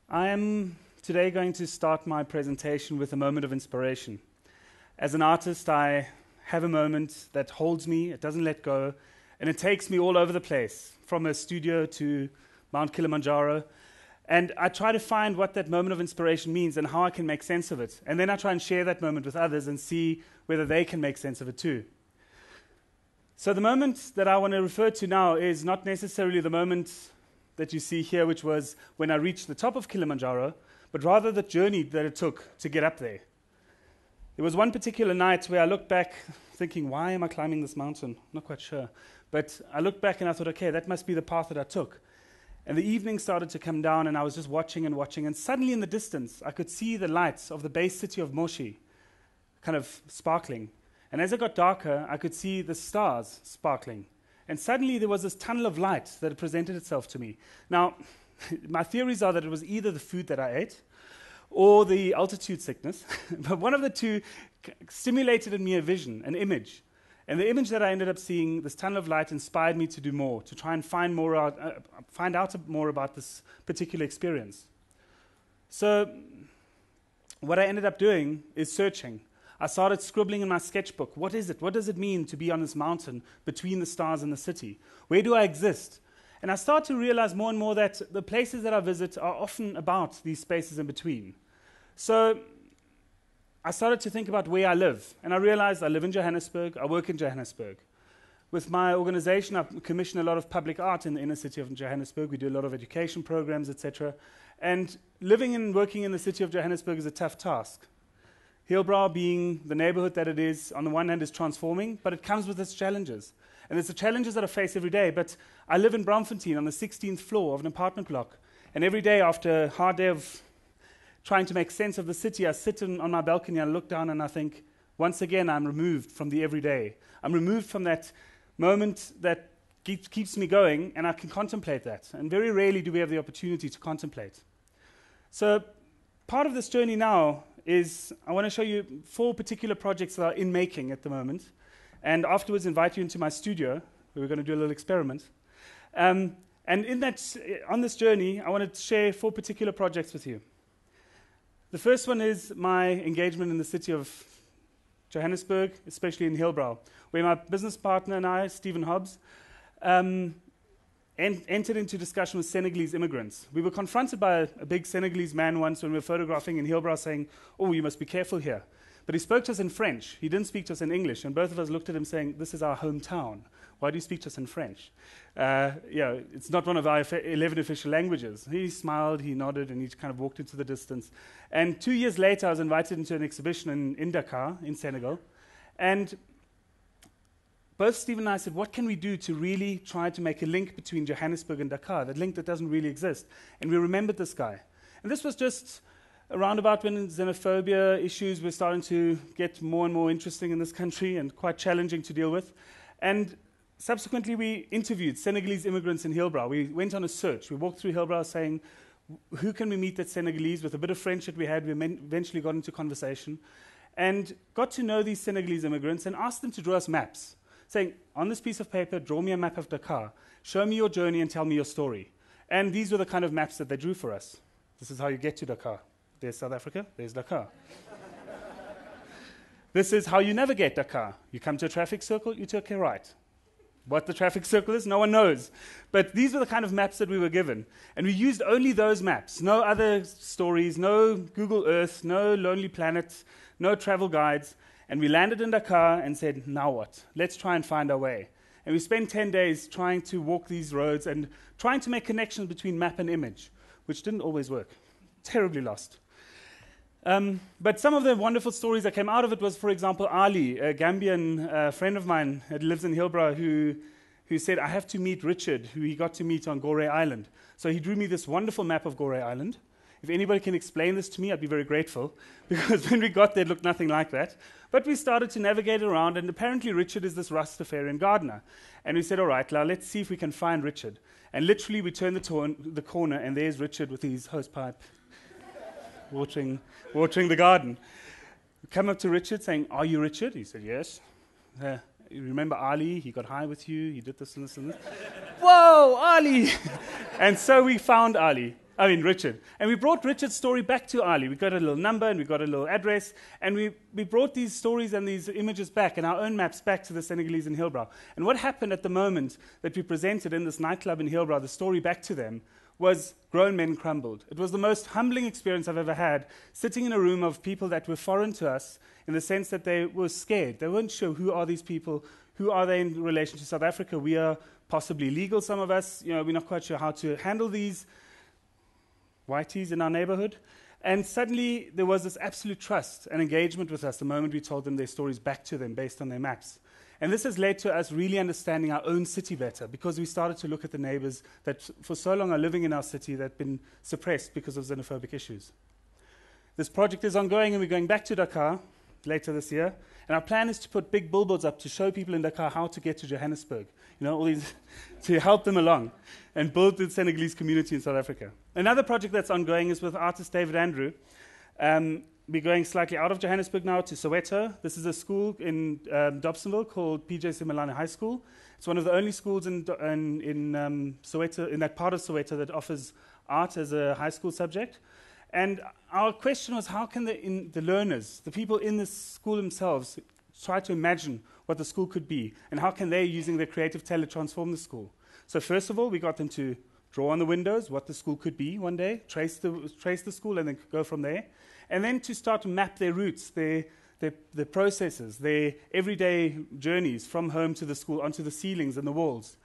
I am today going to start my presentation with a moment of inspiration. As an artist, I have a moment that holds me, it doesn't let go, and it takes me all over the place, from a studio to Mount Kilimanjaro. And I try to find what that moment of inspiration means and how I can make sense of it. And then I try and share that moment with others and see whether they can make sense of it too. So the moment that I want to refer to now is not necessarily the moment that you see here, which was when I reached the top of Kilimanjaro, but rather the journey that it took to get up there. There was one particular night where I looked back thinking, why am I climbing this mountain? Not quite sure. But I looked back and I thought, okay, that must be the path that I took. And the evening started to come down and I was just watching, and suddenly in the distance I could see the lights of the base city of Moshi kind of sparkling. And as it got darker, I could see the stars sparkling. And suddenly there was this tunnel of light that had presented itself to me. Now, my theories are that it was either the food that I ate or the altitude sickness, but one of the two stimulated in me a vision, an image. And the image that I ended up seeing, this tunnel of light, inspired me to do more, to try and find out more about this particular experience. So what I ended up doing is searching. I started scribbling in my sketchbook. What is it? What does it mean to be on this mountain between the stars and the city? Where do I exist? And I start to realize more and more that the places that I visit are often about these spaces in between. So I started to think about where I live. And I realized I live in Johannesburg. I work in Johannesburg. With my organization, I commission a lot of public art in the inner city of Johannesburg. We do a lot of education programs, etc. And living and working in the city of Johannesburg is a tough task. Hillbrow, being the neighborhood that it is, on the one hand is transforming, but it comes with its challenges. And it's the challenges that I face every day. But I live in Braamfontein on the 16th floor of an apartment block. And every day after a hard day of trying to make sense of the city, I sit on my balcony and I look down and I think, once again, I'm removed from the everyday. I'm removed from that moment that keeps me going, and I can contemplate that. And very rarely do we have the opportunity to contemplate. So part of this journey now is I want to show you 4 particular projects that are in making at the moment, and afterwards invite you into my studio where we're going to do a little experiment. And in that, on this journey, I want to share 4 particular projects with you. The first one is my engagement in the city of Johannesburg, especially in Hillbrow, where my business partner and I, Stephen Hobbs, entered into discussion with Senegalese immigrants. We were confronted by a big Senegalese man once when we were photographing in Hillbrow saying, oh, you must be careful here. But he spoke to us in French. He didn't speak to us in English. And both of us looked at him saying, this is our hometown. Why do you speak to us in French? It's not one of our 11 official languages. He smiled, he nodded, and he kind of walked into the distance. And 2 years later, I was invited into an exhibition in Dakar, in Senegal. And both Steve and I said, what can we do to really try to make a link between Johannesburg and Dakar, that link that doesn't really exist? And we remembered this guy. And this was just around about when xenophobia issues were starting to get more and more interesting in this country and quite challenging to deal with. And subsequently, we interviewed Senegalese immigrants in Hillbrow. We went on a search. We walked through Hillbrow saying, who can we meet that's Senegalese? With a bit of French that we had, we eventually got into conversation and got to know these Senegalese immigrants and asked them to draw us maps, saying, on this piece of paper, draw me a map of Dakar, show me your journey and tell me your story. And these were the kind of maps that they drew for us. This is how you get to Dakar. There's South Africa, there's Dakar. This is how you navigate Dakar. You come to a traffic circle, you take a right. What the traffic circle is, no one knows. But these were the kind of maps that we were given. And we used only those maps, no other stories, no Google Earth, no Lonely Planet, no travel guides. And we landed in Dakar and said, now what? Let's try and find our way. And we spent 10 days trying to walk these roads and trying to make connections between map and image, which didn't always work. Terribly lost. But some of the wonderful stories that came out of it was, for example, Ali, a Gambian friend of mine that lives in Hillbrow, who said, I have to meet Richard, who he got to meet on Gorée Island. So he drew me this wonderful map of Gorée Island. If anybody can explain this to me, I'd be very grateful, because when we got there, it looked nothing like that. But we started to navigate around, and apparently Richard is this Rastafarian gardener. And we said, all right, now let's see if we can find Richard. And literally, we turned the corner, and there's Richard with his hosepipe watering the garden. We come up to Richard saying, are you Richard? He said, yes. You remember Ali? He got high with you. He did this and this and this. Whoa, Ali! And so we found Richard. And we brought Richard's story back to Ali. We got a little number and we got a little address. And we brought these stories and these images back and our own maps back to the Senegalese in Hillbrow. And what happened at the moment that we presented in this nightclub in Hillbrow, the story back to them, was grown men crumbled. It was the most humbling experience I've ever had, sitting in a room of people that were foreign to us in the sense that they were scared. They weren't sure, who are these people? Who are they in relation to South Africa? We are possibly legal, some of us. We're not quite sure how to handle these whiteys in our neighborhood. And suddenly there was this absolute trust and engagement with us the moment we told them their stories back to them based on their maps. And this has led to us really understanding our own city better, because we started to look at the neighbors that for so long are living in our city that have been suppressed because of xenophobic issues. This project is ongoing, and we're going back to Dakar later this year. And our plan is to put big billboards up to show people in Dakar how to get to Johannesburg, all these to help them along and build the Senegalese community in South Africa. Another project that's ongoing is with artist David Andrew. We're going slightly out of Johannesburg now to Soweto. This is a school in Dobsonville called PJ Simelane High School. It's one of the only schools in Soweto, in that part of Soweto, that offers art as a high school subject. And our question was, how can the learners, the people in this school themselves, try to imagine what the school could be, and how can they, using their creative talent, transform the school? So first of all, we got them to draw on the windows what the school could be one day, trace the school, and then go from there. And then to start to map their routes, their processes, their everyday journeys from home to the school, onto the ceilings and the walls.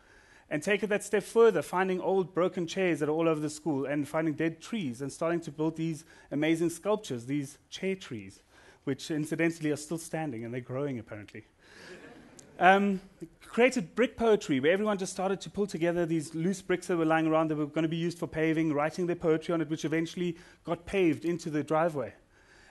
And take it that step further, finding old broken chairs that are all over the school, and finding dead trees, and starting to build these amazing sculptures, these chair trees, which incidentally are still standing, and they're growing apparently. Created brick poetry, where everyone just started to pull together these loose bricks that were lying around that were going to be used for paving, writing their poetry on it, which eventually got paved into the driveway.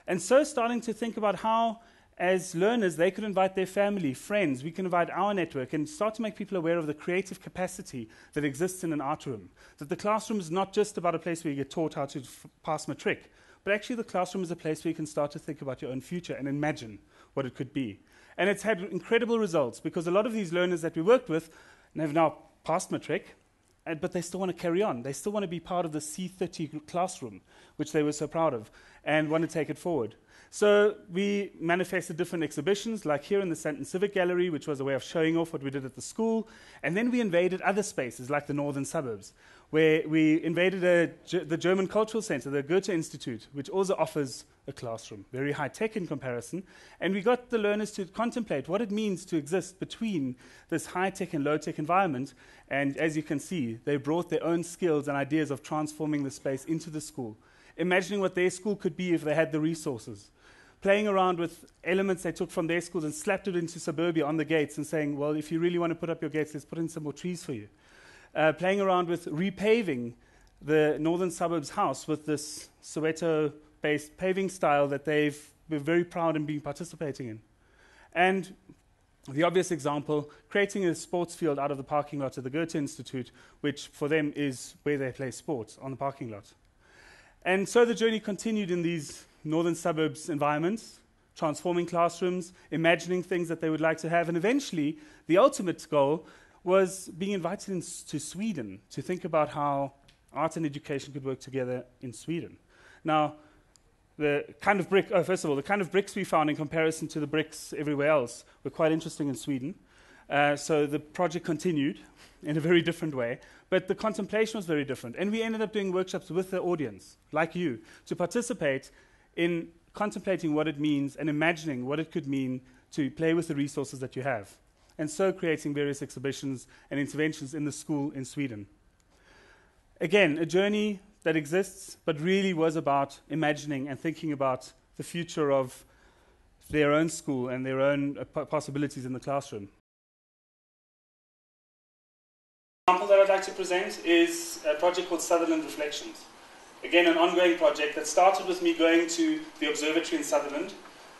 And so starting to think about how, as learners, they could invite their family, friends, we can invite our network, and start to make people aware of the creative capacity that exists in an art room. That the classroom is not just about a place where you get taught how to pass matric, but actually the classroom is a place where you can start to think about your own future and imagine what it could be. And it's had incredible results, because a lot of these learners that we worked with have now passed matric, but they still want to carry on. They still want to be part of the C30 classroom, which they were so proud of, and want to take it forward. So we manifested different exhibitions, like here in the Santon Civic Gallery, which was a way of showing off what we did at the school. And then we invaded other spaces, like the northern suburbs, where we invaded the German Cultural Center, the Goethe Institute, which also offers a classroom, very high-tech in comparison. And we got the learners to contemplate what it means to exist between this high-tech and low-tech environment. And as you can see, they brought their own skills and ideas of transforming the space into the school, imagining what their school could be if they had the resources, playing around with elements they took from their schools and slapped it into suburbia on the gates and saying, well, if you really want to put up your gates, let's put in some more trees for you. Playing around with repaving the northern suburbs house with this Soweto-based paving style that they've been very proud in being participating in. And the obvious example, creating a sports field out of the parking lot at the Goethe Institute, which for them is where they play sports, on the parking lot. And so the journey continued in these northern suburbs environments, transforming classrooms, imagining things that they would like to have, and eventually the ultimate goal was being invited to Sweden to think about how art and education could work together in Sweden. Now, the kind of bricks we found in comparison to the bricks everywhere else were quite interesting in Sweden. So the project continued in a very different way, but the contemplation was very different. And we ended up doing workshops with the audience, like you, to participate in contemplating what it means and imagining what it could mean to play with the resources that you have. And so creating various exhibitions and interventions in the school in Sweden. Again, a journey that exists, but really was about imagining and thinking about the future of their own school and their own possibilities in the classroom. The example that I'd like to present is a project called Sutherland Reflections. Again, an ongoing project that started with me going to the observatory in Sutherland,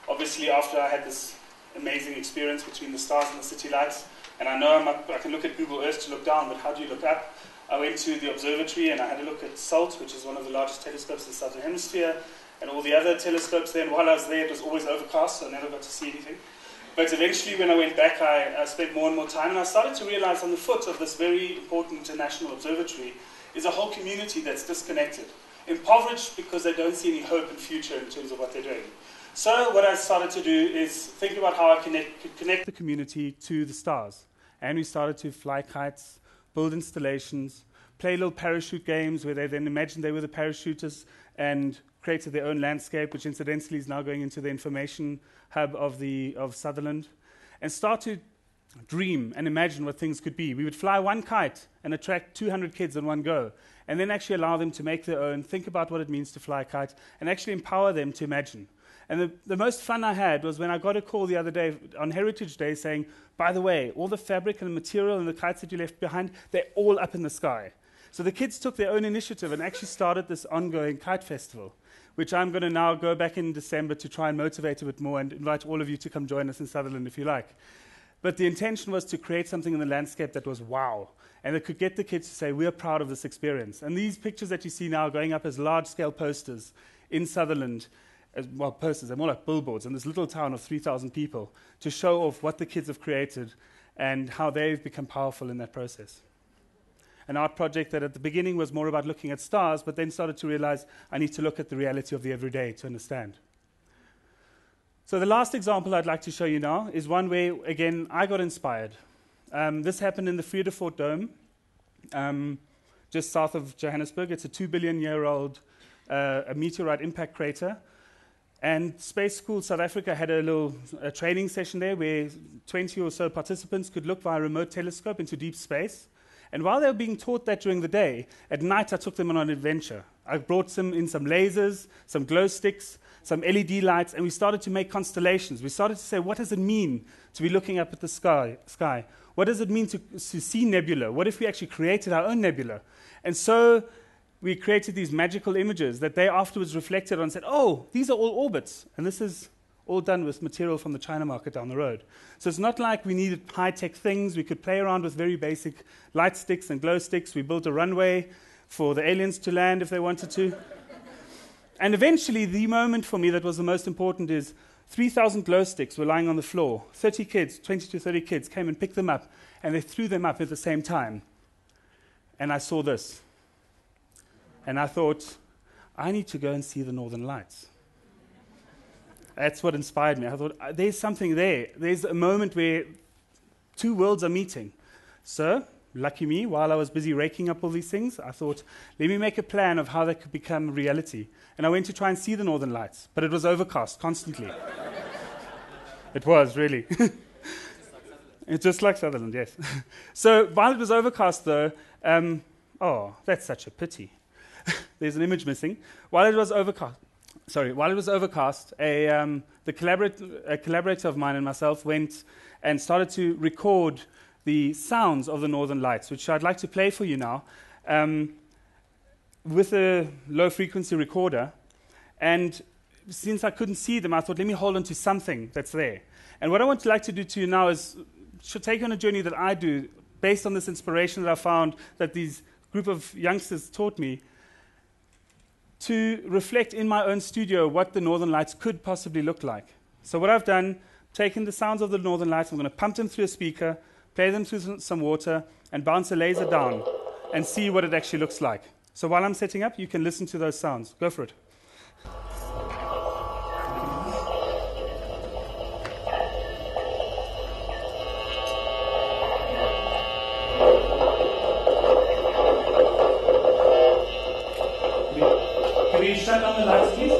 obviously after I had this amazing experience between the stars and the city lights. And I know I can look at Google Earth to look down, but how do you look up? I went to the observatory and I had a look at SALT, which is one of the largest telescopes in the Southern Hemisphere, and all the other telescopes there. And while I was there, it was always overcast, so I never got to see anything. But eventually, when I went back, I spent more and more time, and I started to realize on the foot of this very important international observatory is a whole community that's disconnected, impoverished because they don't see any hope in future in terms of what they're doing. So what I started to do is think about how I could connect the community to the stars. And we started to fly kites, build installations, play little parachute games where they then imagined they were the parachuters and created their own landscape, which incidentally is now going into the information hub of Sutherland, and start to dream and imagine what things could be. We would fly one kite and attract 200 kids in one go, and then actually allow them to make their own, think about what it means to fly a kite, and actually empower them to imagine. And the most fun I had was when I got a call the other day on Heritage Day saying, by the way, all the fabric and the material and the kites that you left behind, they're all up in the sky. So the kids took their own initiative and actually started this ongoing kite festival, which I'm going to now go back in December to try and motivate a bit more and invite all of you to come join us in Sutherland if you like. But the intention was to create something in the landscape that was wow, and that could get the kids to say, we're proud of this experience. And these pictures that you see now going up as large-scale posters in Sutherland, posters, they're more like billboards in this little town of 3,000 people to show off what the kids have created and how they've become powerful in that process. An art project that at the beginning was more about looking at stars, but then started to realize I need to look at the reality of the everyday to understand. So the last example I'd like to show you now is one where, again, I got inspired. This happened in the Vredefort Dome, just south of Johannesburg. It's a 2 billion year old a meteorite impact crater. And Space School South Africa had a little training session there where 20 or so participants could look via a remote telescope into deep space. And while they were being taught that during the day, at night I took them on an adventure. I brought them in some lasers, some glow sticks, some LED lights, and we started to make constellations. We started to say, what does it mean to be looking up at the sky? What does it mean to see nebula? What if we actually created our own nebula? And so we created these magical images that they afterwards reflected on and said, oh, these are all orbits. And this is all done with material from the China market down the road. So it's not like we needed high-tech things. We could play around with very basic light sticks and glow sticks. We built a runway for the aliens to land if they wanted to. And eventually, the moment for me that was the most important is 3,000 glow sticks were lying on the floor. 30 kids, 20 to 30 kids, came and picked them up, and they threw them up at the same time. And I saw this. And I thought, I need to go and see the Northern Lights. That's what inspired me. I thought, there's something there. There's a moment where two worlds are meeting. So, lucky me, while I was busy raking up all these things, I thought, let me make a plan of how that could become reality. And I went to try and see the Northern Lights, but it was overcast constantly. It was, really. It's just like Sutherland, yes. So, while it was overcast, though, oh, that's such a pity. There's an image missing. While it was overcast, a collaborator of mine and myself went and started to record the sounds of the Northern Lights, which I'd like to play for you now, with a low-frequency recorder. And since I couldn't see them, I thought, let me hold on to something that's there. And what I would like to do to you now is take you on a journey that I do, based on this inspiration that I found that these group of youngsters taught me, to reflect in my own studio what the Northern Lights could possibly look like. So what I've done, taken the sounds of the Northern Lights, I'm going to pump them through a speaker, play them through some water, and bounce a laser down and see what it actually looks like. So while I'm setting up, you can listen to those sounds. Go for it. Can we shut down the lights, please?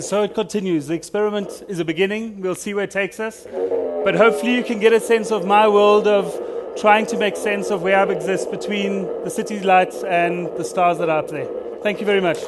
And so it continues. The experiment is a beginning. We'll see where it takes us. But hopefully you can get a sense of my world of trying to make sense of where I exist between the city lights and the stars that are up there. Thank you very much.